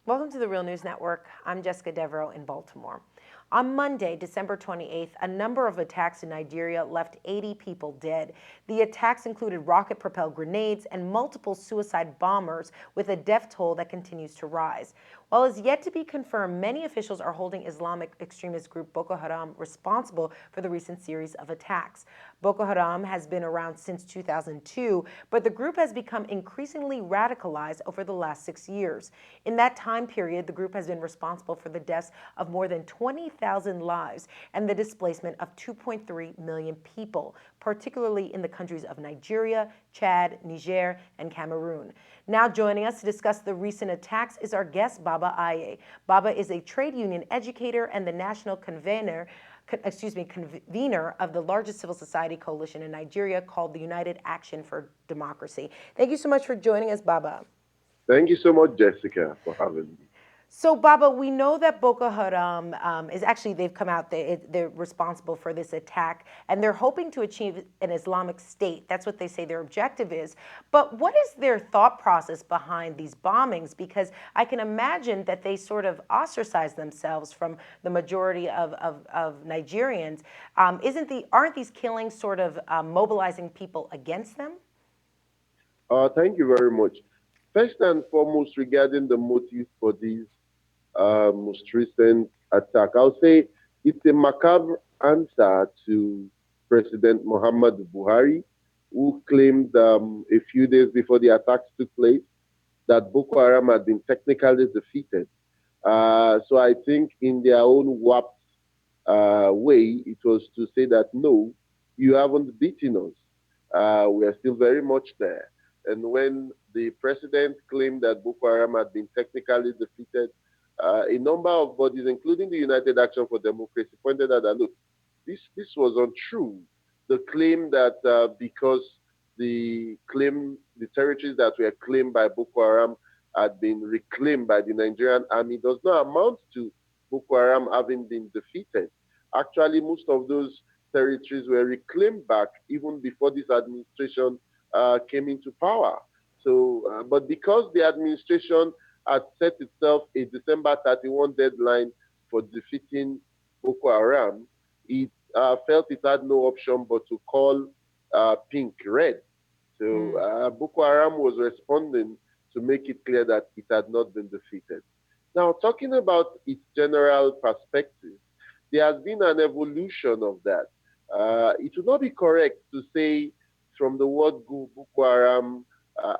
Welcome to the Real News Network. I'm Jessica Devereaux in Baltimore. On Monday, December 28th, a number of attacks in Nigeria left 80 people dead. The attacks included rocket-propelled grenades and multiple suicide bombers, with a death toll that continues to rise. While it's yet to be confirmed, many officials are holding Islamic extremist group Boko Haram responsible for the recent series of attacks. Boko Haram has been around since 2002, but the group has become increasingly radicalized over the last 6 years. In that time period, the group has been responsible for the deaths of more than 20,000 lives and the displacement of 2.3 million people, particularly in the countries of Nigeria, Chad, Niger, and Cameroon. Now joining us to discuss the recent attacks is our guest, Baba Aye. Baba is a trade union educator and the national convener of the largest civil society coalition in Nigeria called the United Action for Democracy. Thank you so much for joining us, Baba. Thank you so much, Jessica, for having me. So, Baba, we know that Boko Haram is actually, they've come out, they're responsible for this attack, and they're hoping to achieve an Islamic state. That's what they say their objective is. But what is their thought process behind these bombings? Because I can imagine that they sort of ostracize themselves from the majority of Nigerians. Aren't these killings sort of mobilizing people against them? Thank you very much. First and foremost, regarding the motive for this most recent attack, I'll say it's a macabre answer to President Muhammad Buhari, who claimed a few days before the attacks took place that Boko Haram had been technically defeated. So I think in their own warped way, it was to say that no, you haven't beaten us. We are still very much there. And when the president claimed that Boko Haram had been technically defeated, a number of bodies, including the United Action for Democracy, pointed out that look, this was untrue. The claim that because the territories that were claimed by Boko Haram had been reclaimed by the Nigerian Army does not amount to Boko Haram having been defeated. Actually, most of those territories were reclaimed back even before this administration came into power. So, but because the administration had set itself a December 31 deadline for defeating Boko Haram, it felt it had no option but to call pink red. So Boko Haram was responding to make it clear that it had not been defeated. Now, talking about its general perspective, there has been an evolution of that. It would not be correct to say from the word go, Boko Haram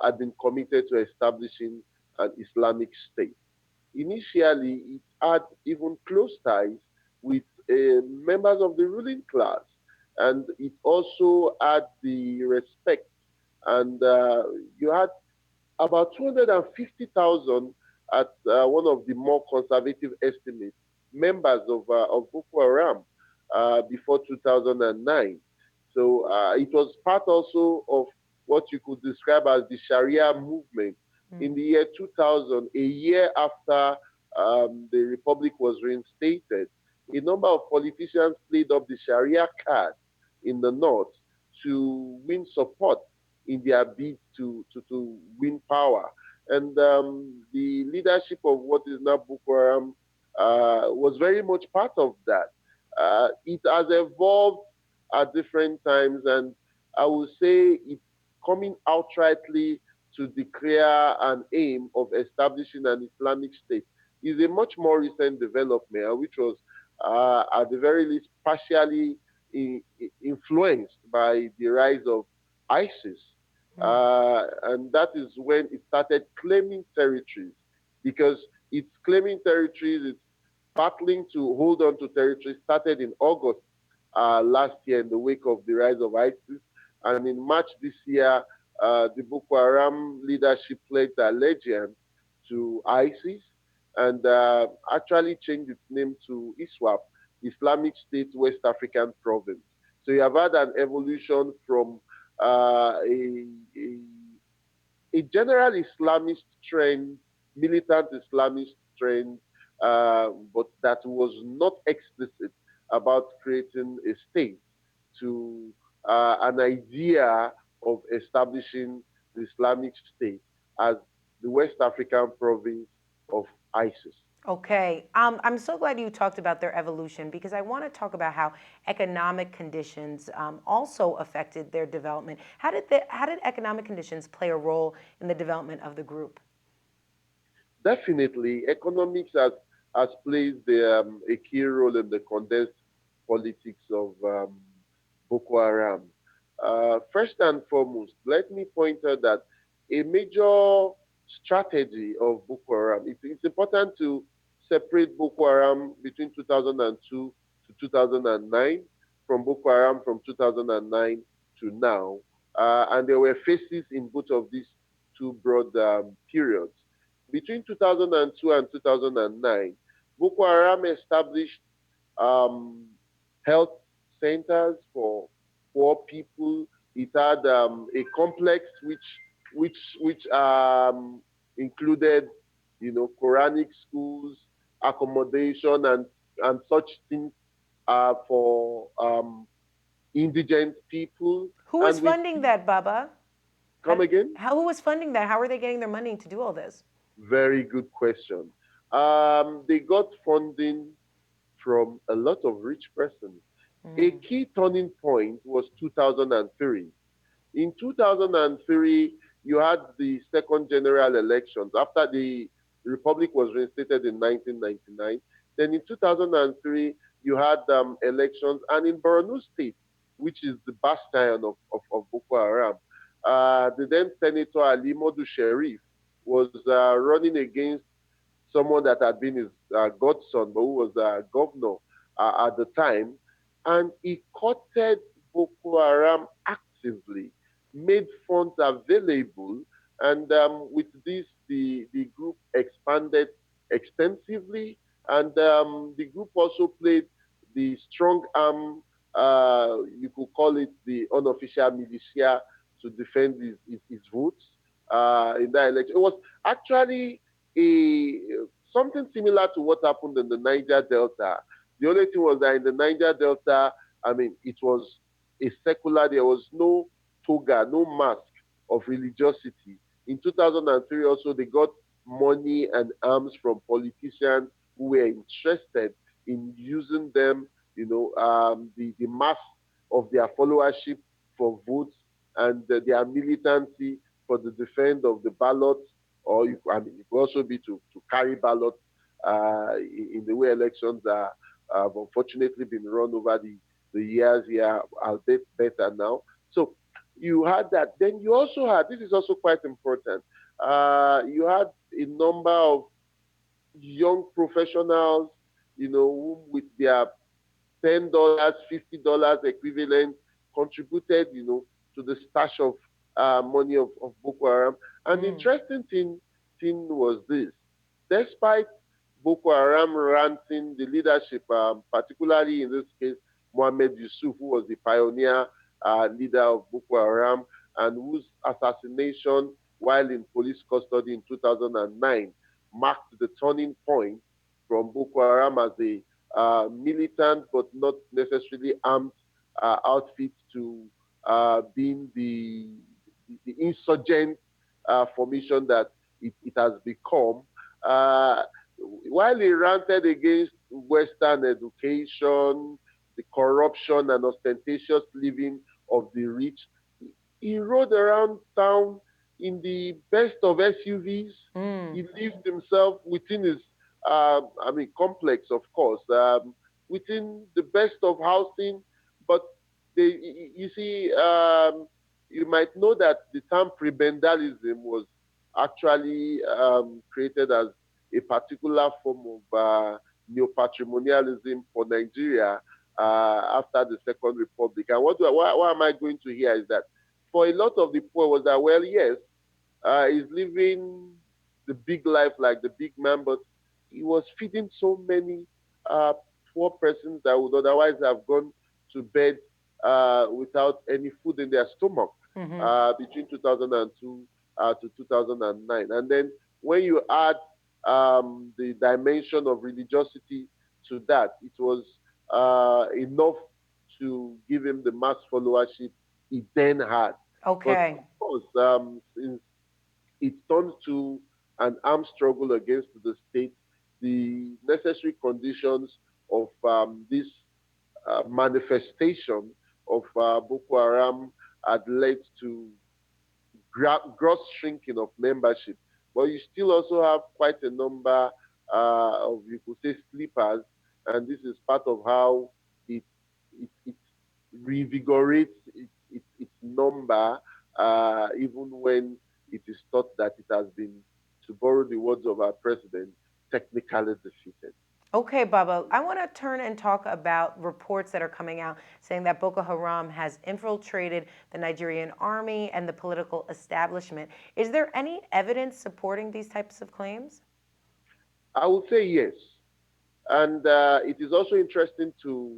had been committed to establishing an Islamic state. Initially, it had even close ties with members of the ruling class, and it also had the respect. And you had about 250,000 at one of the more conservative estimates, members of Boko Haram before 2009. So it was part also of what you could describe as the Sharia movement in the year 2000, a year after the republic was reinstated. A number of politicians played up the Sharia card in the north to win support in their bid to win power. And the leadership of what is now Boko Haram was very much part of that. It has evolved at different times, and I would say it's coming outrightly to declare an aim of establishing an Islamic state is a much more recent development, which was at the very least partially influenced by the rise of ISIS. And that is when it started claiming territories because it's claiming territories, it's battling to hold on to territories started in August last year in the wake of the rise of ISIS. And in March this year, the Boko Haram leadership pledged allegiance to ISIS and actually changed its name to ISWAP, Islamic State West African Province. So you have had an evolution from a, a general Islamist trend, militant Islamist trend, but that was not explicit about creating a state to an idea of establishing the Islamic State as the West African province of ISIS. Okay. I'm so glad you talked about their evolution because I want to talk about how economic conditions also affected their development. How did economic conditions play a role in the development of the group? Definitely, economics has played a key role in the condensed politics of Boko Haram. First and foremost, let me point out that a major strategy of Boko Haram, it's important to separate Boko Haram between 2002 to 2009 from Boko Haram from 2009 to now. And there were phases in both of these two broad periods. Between 2002 and 2009, Boko Haram established um, health centers for poor people. It had a complex which included, Quranic schools, accommodation, and such things for indigent people. Who was And with funding that, Baba? come again, Who was funding that? How are they getting their money to do all this? very good question. They got funding from a lot of rich persons. A Mm. key turning point was 2003. In 2003, you had the second general elections after the republic was reinstated in 1999. Then in 2003, you had elections, and in Borno State, which is the bastion of Boko Haram, the then Senator Ali Modu Sharif was running against someone that had been his godson, but who was governor at the time, and he courted Boko Haram actively, made funds available, and with this, the group expanded extensively, and the group also played the strong arm, you could call it the unofficial militia, to defend his votes in that election. It was actually a something similar to what happened in the Niger Delta. The only thing was that in the Niger Delta, I mean, it was a secular. There was no toga, no mask of religiosity. In 2003, also they got money and arms from politicians who were interested in using them. The mass of their followership for votes and their militancy for the defense of the ballots, or I mean, it could also be to carry ballots in the way elections have unfortunately been run over the years here, are bit better now. So you had that. Then you also had, this is also quite important, you had a number of young professionals, who with their $10, $50 equivalent contributed, to the stash of money of Boko Haram. And the Mm. interesting thing was this: despite Boko Haram ranting the leadership, particularly in this case Mohammed Yusuf, who was the pioneer leader of Boko Haram and whose assassination while in police custody in 2009 marked the turning point from Boko Haram as a militant but not necessarily armed outfit to being the insurgent formation that it has become. Uh, while he ranted against Western education, the corruption and ostentatious living of the rich, he rode around town in the best of SUVs. Mm. He lived himself within his, complex, of course, within the best of housing. But you see, you might know that the term prebendalism was actually created as a particular form of neo-patrimonialism for Nigeria after the Second Republic. And why am I going to here is that for a lot of the poor was that, well, yes, he's living the big life like the big man, but he was feeding so many uh, poor persons that would otherwise have gone to bed without any food in their stomach Mm-hmm. between 2002 to 2009. And then when you add the dimension of religiosity to that, it was enough to give him the mass followership he then had. But Okay. of course, since it turned to an armed struggle against the state, the necessary conditions of this manifestation of Boko Haram had led to gross shrinking of membership. But you still also have quite a number of, you could say, sleepers, and this is part of how it it revigorates its number, even when it is thought that it has been, to borrow the words of our president, technically defeated. Okay, Baba, I want to turn and talk about reports that are coming out saying that Boko Haram has infiltrated the Nigerian army and the political establishment. Is there any evidence supporting these types of claims? I would say yes. And it is also interesting to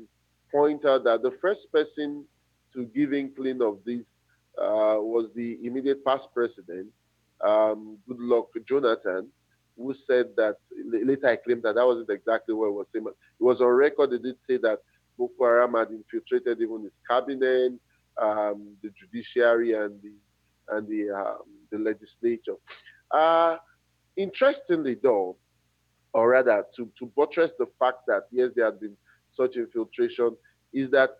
point out that the first person to give inkling of this was the immediate past president, Goodluck Jonathan, who said that, later I claimed that that wasn't exactly what it was saying. It was on record, they did say that Boko Haram had infiltrated even his cabinet, the judiciary, and the legislature. Uh, Interestingly, though, or rather to buttress the fact that yes, there had been such infiltration, is that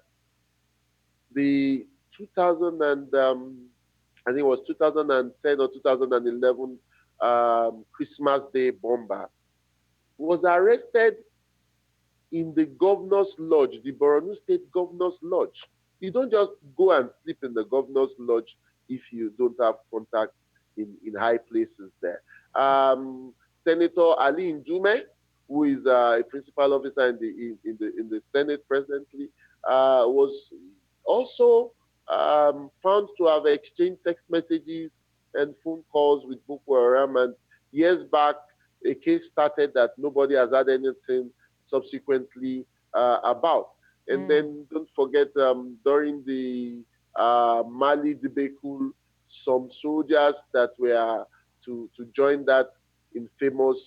the 2000 and I think it was 2010 or 2011 Christmas Day bomber was arrested in the governor's lodge, the Borno State governor's lodge. You don't just go and sleep in the governor's lodge if you don't have contact in high places there. Senator Ali Ndume, who is a principal officer in the Senate presently, was also found to have exchanged text messages and phone calls with Boko Haram. And years back, a case started that nobody has had anything subsequently about. And Mm. then don't forget, during the Mali debacle, some soldiers that were to join that infamous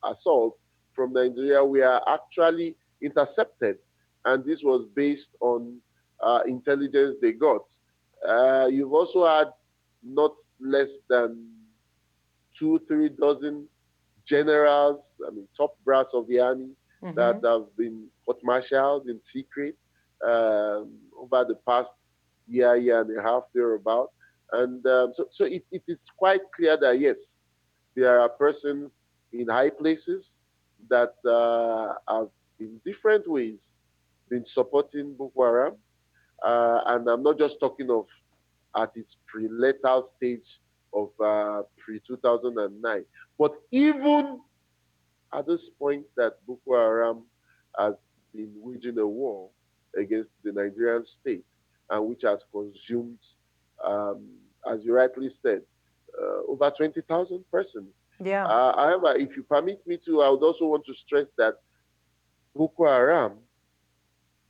assault from Nigeria were actually intercepted. And this was based on intelligence they got. You've also had not less than two, 3 dozen generals, I mean, top brass of the army that Mm-hmm. have been court-martialed in secret over the past year and a half, thereabout. And so it is quite clear that, yes, there are persons in high places that have, in different ways, been supporting Boko Haram. And I'm not just talking of at its pre-lethal stage of pre-2009, but even at this point that Boko Haram has been waging a war against the Nigerian state, and which has consumed, um, as you rightly said, over 20,000 persons. Yeah. However, if you permit me to, I would also want to stress that Boko Haram,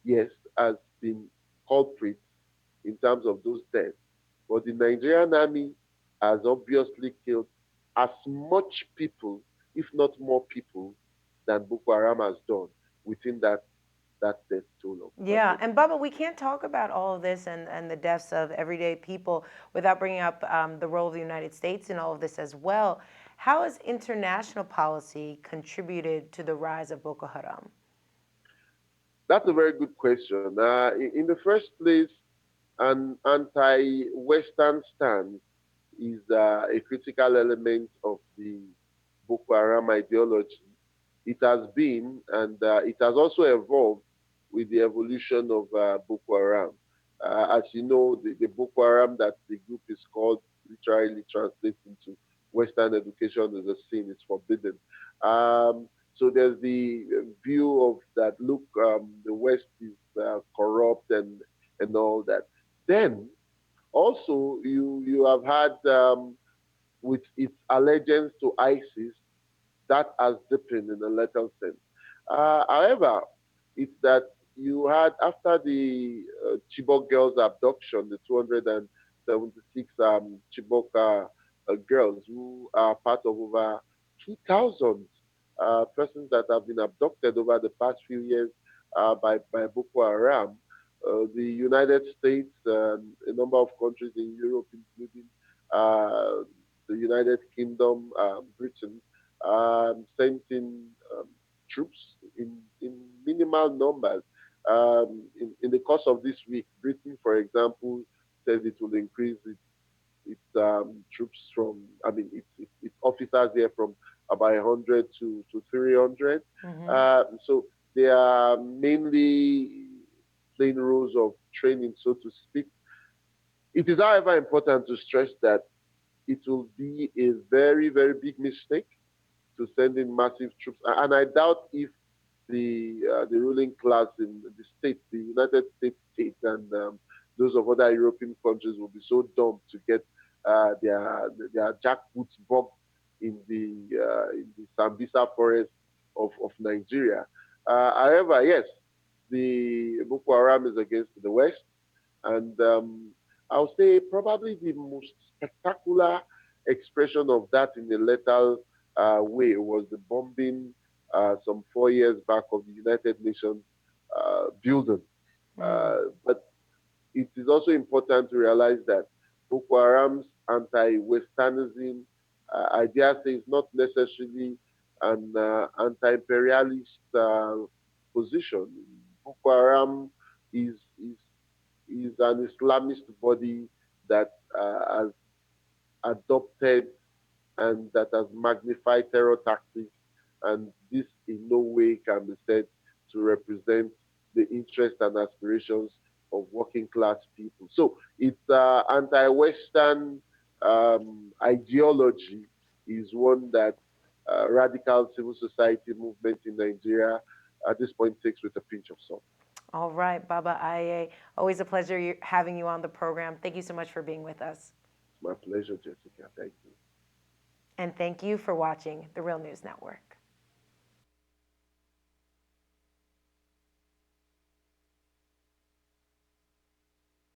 yes, has been culprit in terms of those deaths, but the Nigerian army has obviously killed as much people, if not more people, than Boko Haram has done within that death toll of Yeah, 20. and Bubba, we can't talk about all of this and the deaths of everyday people without bringing up the role of the United States in all of this as well. How has international policy contributed to the rise of Boko Haram? That's a very good question. In the first place, an anti-Western stance is a critical element of the Boko Haram ideology. It has been, and it has also evolved with the evolution of Boko Haram. As you know, the Boko Haram that the group is called literally translates into Western education is a sin, it's forbidden. So there's the view of that, look, the West is corrupt and all that. Then also you have had with its allegiance to ISIS, that has dipping in a little sense. However, it's that you had, after the Chibok girls' abduction, the 276 Chibok girls who are part of over 2,000 persons that have been abducted over the past few years by Boko Haram. The United States, a number of countries in Europe, including uh, the United Kingdom, Britain, sent in troops in minimal numbers. In the course of this week, Britain, for example, said it will increase its troops from, I mean, its officers here from about 100 to 300. Mm-hmm. So they are mainly playing roles of training, so to speak. It is, however, important to stress that it will be a very, very big mistake to send in massive troops. And I doubt if the ruling class in the states, the United States, and those of other European countries will be so dumb to get their jackboots bogged in the Sambisa forest of Nigeria. However, yes, the Boko Haram is against the West, and I'll say probably the most spectacular expression of that in a lethal way was the bombing some 4 years back of the United Nations building. Mm. But it is also important to realize that Boko Haram's anti-Westernism idea is not necessarily an anti-imperialist position. Boko Haram is is an Islamist body that has adopted and that has magnified terror tactics, and this in no way can be said to represent the interests and aspirations of working class people. So its anti-Western ideology is one that radical civil society movement in Nigeria at this point takes with a pinch of salt. All right, Baba Aye. Always a pleasure having you on the program. Thank you so much for being with us. It's my pleasure, Jessica. Thank you. And thank you for watching the Real News Network.